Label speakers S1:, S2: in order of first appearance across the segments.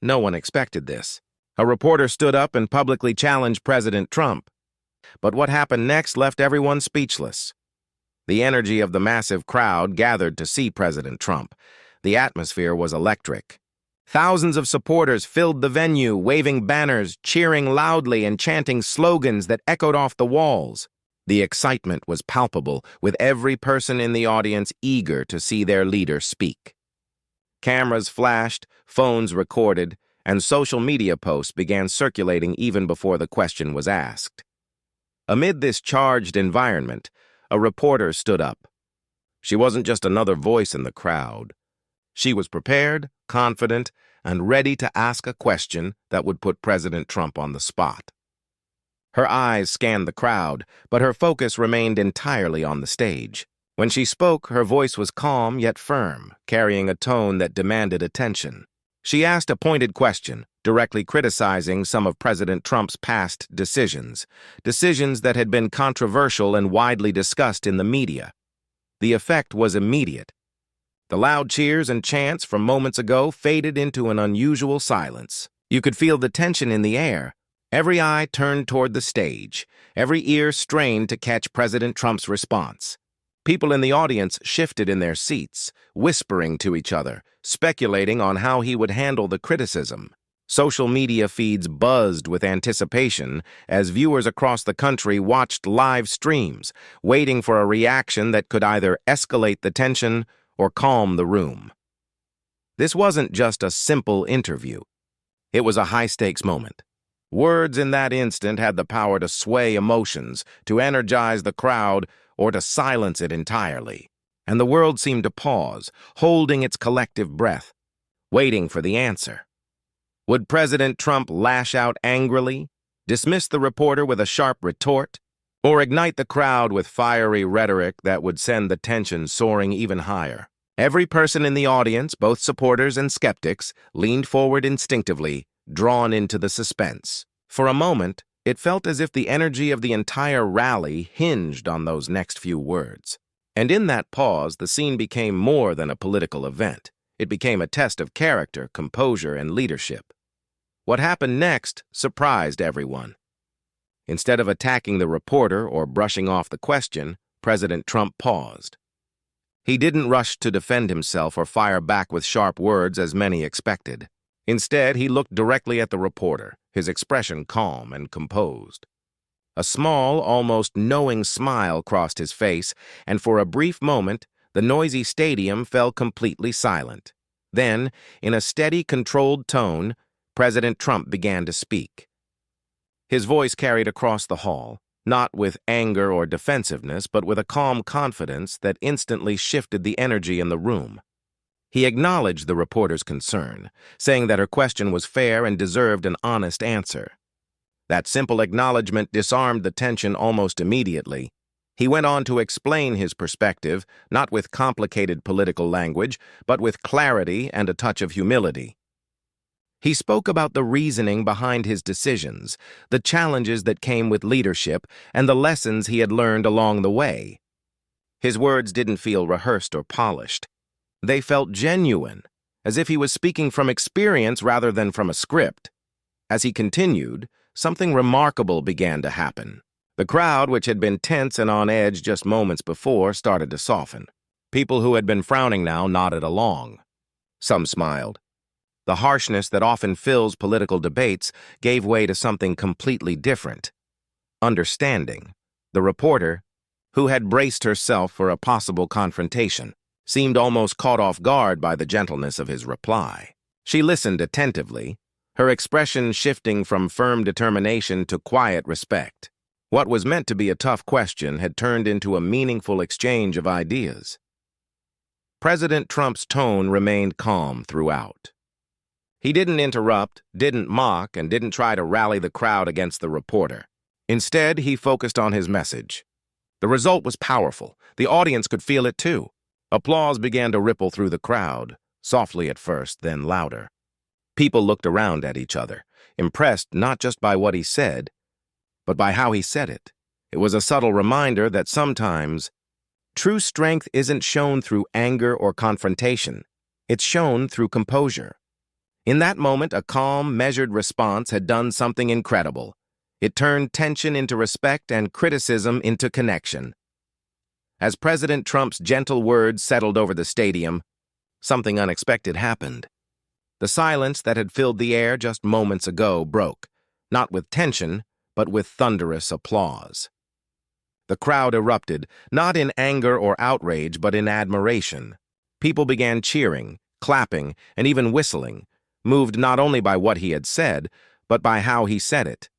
S1: No one expected this. A reporter stood up and publicly challenged President Trump. But what happened next left everyone speechless. The energy of the massive crowd gathered to see President Trump. The atmosphere was electric. Thousands of supporters filled the venue, waving banners, cheering loudly, and chanting slogans that echoed off the walls. The excitement was palpable, with every person in the audience eager to see their leader speak. Cameras flashed, phones recorded, and social media posts began circulating even before the question was asked. Amid this charged environment, a reporter stood up. She wasn't just another voice in the crowd. She was prepared, confident, and ready to ask a question that would put President Trump on the spot. Her eyes scanned the crowd, but her focus remained entirely on the stage. When she spoke, her voice was calm yet firm, carrying a tone that demanded attention. She asked a pointed question, directly criticizing some of President Trump's past decisions that had been controversial and widely discussed in the media. The effect was immediate. The loud cheers and chants from moments ago faded into an unusual silence. You could feel the tension in the air. Every eye turned toward the stage, every ear strained to catch President Trump's response. People in the audience shifted in their seats, whispering to each other, speculating on how he would handle the criticism. Social media feeds buzzed with anticipation as viewers across the country watched live streams, waiting for a reaction that could either escalate the tension or calm the room. This wasn't just a simple interview. It was a high-stakes moment. Words in that instant had the power to sway emotions, to energize the crowd, or to silence it entirely. And the world seemed to pause, holding its collective breath, waiting for the answer. Would President Trump lash out angrily, dismiss the reporter with a sharp retort, or ignite the crowd with fiery rhetoric that would send the tension soaring even higher? Every person in the audience, both supporters and skeptics, leaned forward instinctively, drawn into the suspense. For a moment, it felt as if the energy of the entire rally hinged on those next few words. And in that pause, the scene became more than a political event. It became a test of character, composure, and leadership. What happened next surprised everyone. Instead of attacking the reporter or brushing off the question, President Trump paused. He didn't rush to defend himself or fire back with sharp words as many expected. Instead, he looked directly at the reporter, his expression calm and composed. A small, almost knowing smile crossed his face, and for a brief moment, the noisy stadium fell completely silent. Then, in a steady, controlled tone, President Trump began to speak. His voice carried across the hall, not with anger or defensiveness, but with a calm confidence that instantly shifted the energy in the room. He acknowledged the reporter's concern, saying that her question was fair and deserved an honest answer. That simple acknowledgement disarmed the tension almost immediately. He went on to explain his perspective, not with complicated political language, but with clarity and a touch of humility. He spoke about the reasoning behind his decisions, the challenges that came with leadership, and the lessons he had learned along the way. His words didn't feel rehearsed or polished. They felt genuine, as if he was speaking from experience rather than from a script. As he continued, something remarkable began to happen. The crowd, which had been tense and on edge just moments before, started to soften. People who had been frowning now nodded along. Some smiled. The harshness that often fills political debates gave way to something completely different. Understanding. The reporter, who had braced herself for a possible confrontation, seemed almost caught off guard by the gentleness of his reply. She listened attentively, her expression shifting from firm determination to quiet respect. What was meant to be a tough question had turned into a meaningful exchange of ideas. President Trump's tone remained calm throughout. He didn't interrupt, didn't mock, and didn't try to rally the crowd against the reporter. Instead, he focused on his message. The result was powerful. The audience could feel it too. Applause began to ripple through the crowd, softly at first, then louder. People looked around at each other, impressed not just by what he said, but by how he said it. It was a subtle reminder that sometimes true strength isn't shown through anger or confrontation. It's shown through composure. In that moment, a calm, measured response had done something incredible. It turned tension into respect and criticism into connection. As President Trump's gentle words settled over the stadium, something unexpected happened. The silence that had filled the air just moments ago broke, not with tension, but with thunderous applause. The crowd erupted, not in anger or outrage, but in admiration. People began cheering, clapping, and even whistling, moved not only by what he had said, but by how he said it.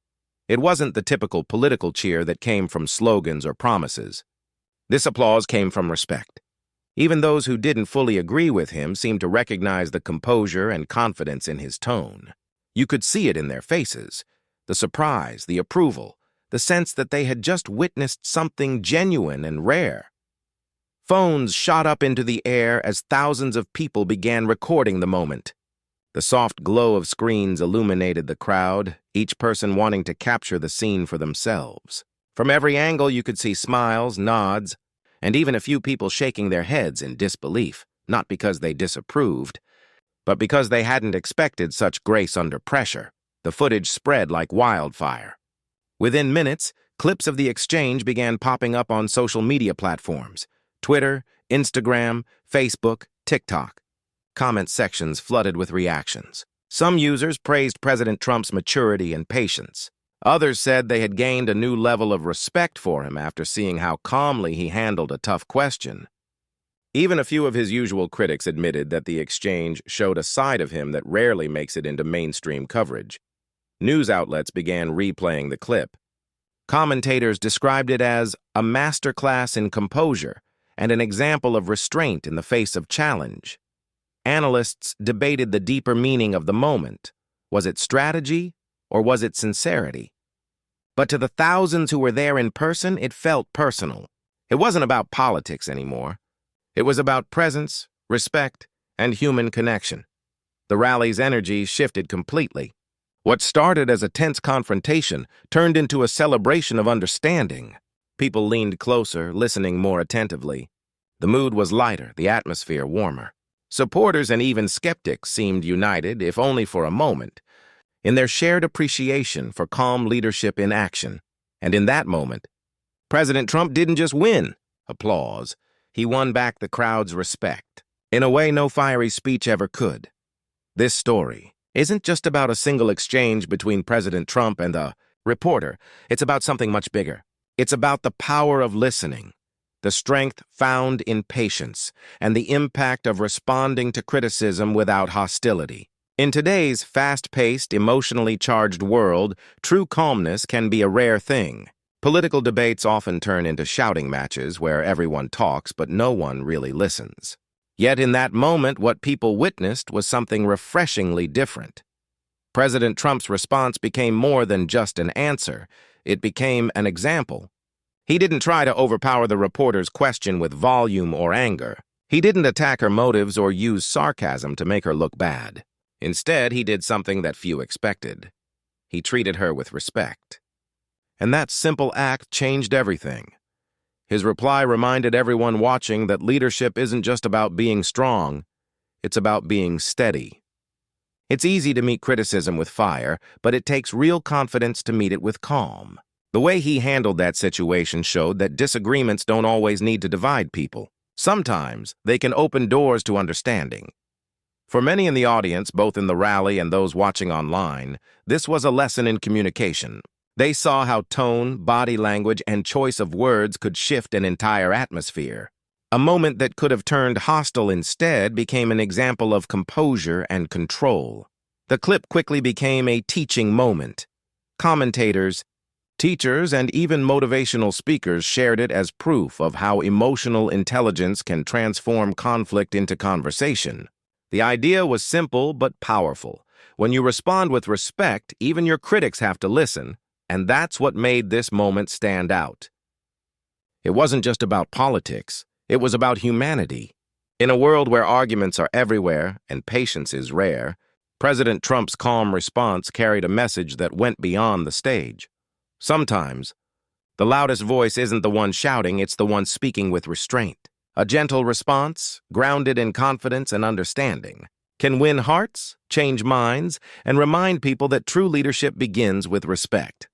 S1: It wasn't the typical political cheer that came from slogans or promises. This applause came from respect. Even those who didn't fully agree with him seemed to recognize the composure and confidence in his tone. You could see it in their faces, the surprise, the approval, the sense that they had just witnessed something genuine and rare. Phones shot up into the air as thousands of people began recording the moment. The soft glow of screens illuminated the crowd, each person wanting to capture the scene for themselves. From every angle, you could see smiles, nods, and even a few people shaking their heads in disbelief, not because they disapproved, but because they hadn't expected such grace under pressure. The footage spread like wildfire. Within minutes, clips of the exchange began popping up on social media platforms: Twitter, Instagram, Facebook, TikTok. Comment sections flooded with reactions. Some users praised President Trump's maturity and patience. Others said they had gained a new level of respect for him after seeing how calmly he handled a tough question. Even a few of his usual critics admitted that the exchange showed a side of him that rarely makes it into mainstream coverage. News outlets began replaying the clip. Commentators described it as a masterclass in composure and an example of restraint in the face of challenge. Analysts debated the deeper meaning of the moment. Was it strategy or was it sincerity? But to the thousands who were there in person, it felt personal. It wasn't about politics anymore. It was about presence, respect, and human connection. The rally's energy shifted completely. What started as a tense confrontation turned into a celebration of understanding. People leaned closer, listening more attentively. The mood was lighter, the atmosphere warmer. Supporters and even skeptics seemed united, if only for a moment, in their shared appreciation for calm leadership in action. And in that moment, President Trump didn't just win applause. He won back the crowd's respect, in a way no fiery speech ever could. This story isn't just about a single exchange between President Trump and a reporter. It's about something much bigger. It's about the power of listening, the strength found in patience, and the impact of responding to criticism without hostility. In today's fast-paced, emotionally charged world, true calmness can be a rare thing. Political debates often turn into shouting matches where everyone talks but no one really listens. Yet in that moment, what people witnessed was something refreshingly different. President Trump's response became more than just an answer. It became an example. He didn't try to overpower the reporter's question with volume or anger. He didn't attack her motives or use sarcasm to make her look bad. Instead, he did something that few expected. He treated her with respect. And that simple act changed everything. His reply reminded everyone watching that leadership isn't just about being strong, it's about being steady. It's easy to meet criticism with fire, but it takes real confidence to meet it with calm. The way he handled that situation showed that disagreements don't always need to divide people. Sometimes they can open doors to understanding. For many in the audience, both in the rally and those watching online, this was a lesson in communication. They saw how tone, body language, and choice of words could shift an entire atmosphere. A moment that could have turned hostile instead became an example of composure and control. The clip quickly became a teaching moment. Commentators, teachers, and even motivational speakers shared it as proof of how emotional intelligence can transform conflict into conversation. The idea was simple but powerful. When you respond with respect, even your critics have to listen. And that's what made this moment stand out. It wasn't just about politics. It was about humanity. In a world where arguments are everywhere and patience is rare, President Trump's calm response carried a message that went beyond the stage. Sometimes, the loudest voice isn't the one shouting, it's the one speaking with restraint. A gentle response, grounded in confidence and understanding. can win hearts, change minds, and remind people that true leadership begins with respect.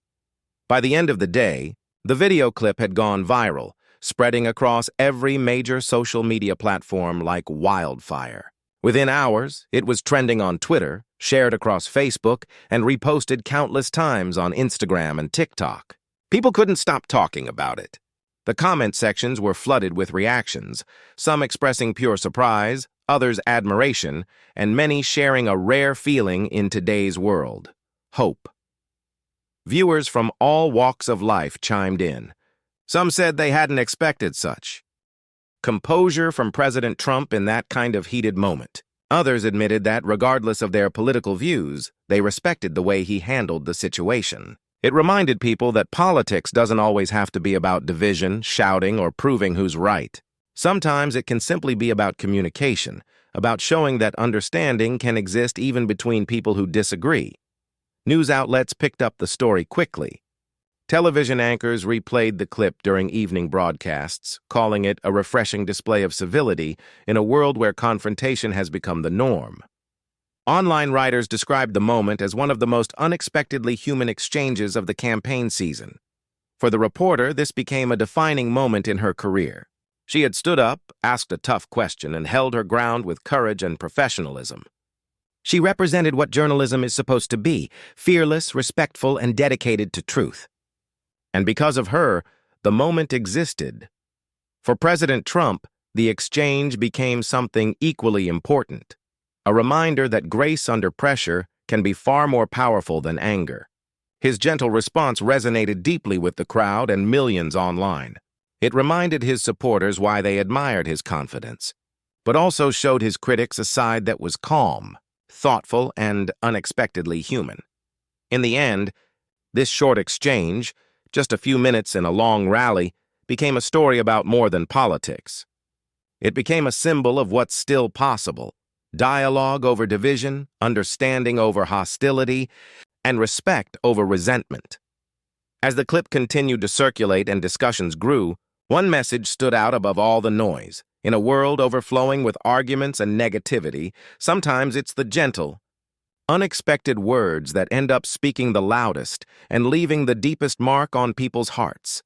S1: By the end of the day, the video clip had gone viral, spreading across every major social media platform like wildfire. Within hours, it was trending on Twitter, shared across Facebook, and reposted countless times on Instagram and TikTok. People couldn't stop talking about it. The comment sections were flooded with reactions, some expressing pure surprise, others admiration, and many sharing a rare feeling in today's world: hope. Viewers from all walks of life chimed in. Some said they hadn't expected such composure from President Trump in that kind of heated moment. Others admitted that, regardless of their political views, they respected the way he handled the situation. It reminded people that politics doesn't always have to be about division, shouting, or proving who's right. Sometimes it can simply be about communication, about showing that understanding can exist even between people who disagree. News outlets picked up the story quickly. Television anchors replayed the clip during evening broadcasts, calling it a refreshing display of civility in a world where confrontation has become the norm. Online writers described the moment as one of the most unexpectedly human exchanges of the campaign season. For the reporter, this became a defining moment in her career. She had stood up, asked a tough question, and held her ground with courage and professionalism. She represented what journalism is supposed to be: fearless, respectful, and dedicated to truth. And because of her, the moment existed. For President Trump, the exchange became something equally important: a reminder that grace under pressure can be far more powerful than anger. His gentle response resonated deeply with the crowd and millions online. It reminded his supporters why they admired his confidence, but also showed his critics a side that was calm, thoughtful, and unexpectedly human. In the end, this short exchange, just a few minutes in a long rally, became a story about more than politics. It became a symbol of what's still possible: dialogue over division, understanding over hostility, and respect over resentment. As the clip continued to circulate and discussions grew, one message stood out above all the noise. In a world overflowing with arguments and negativity, sometimes it's the gentle, unexpected words that end up speaking the loudest and leaving the deepest mark on people's hearts.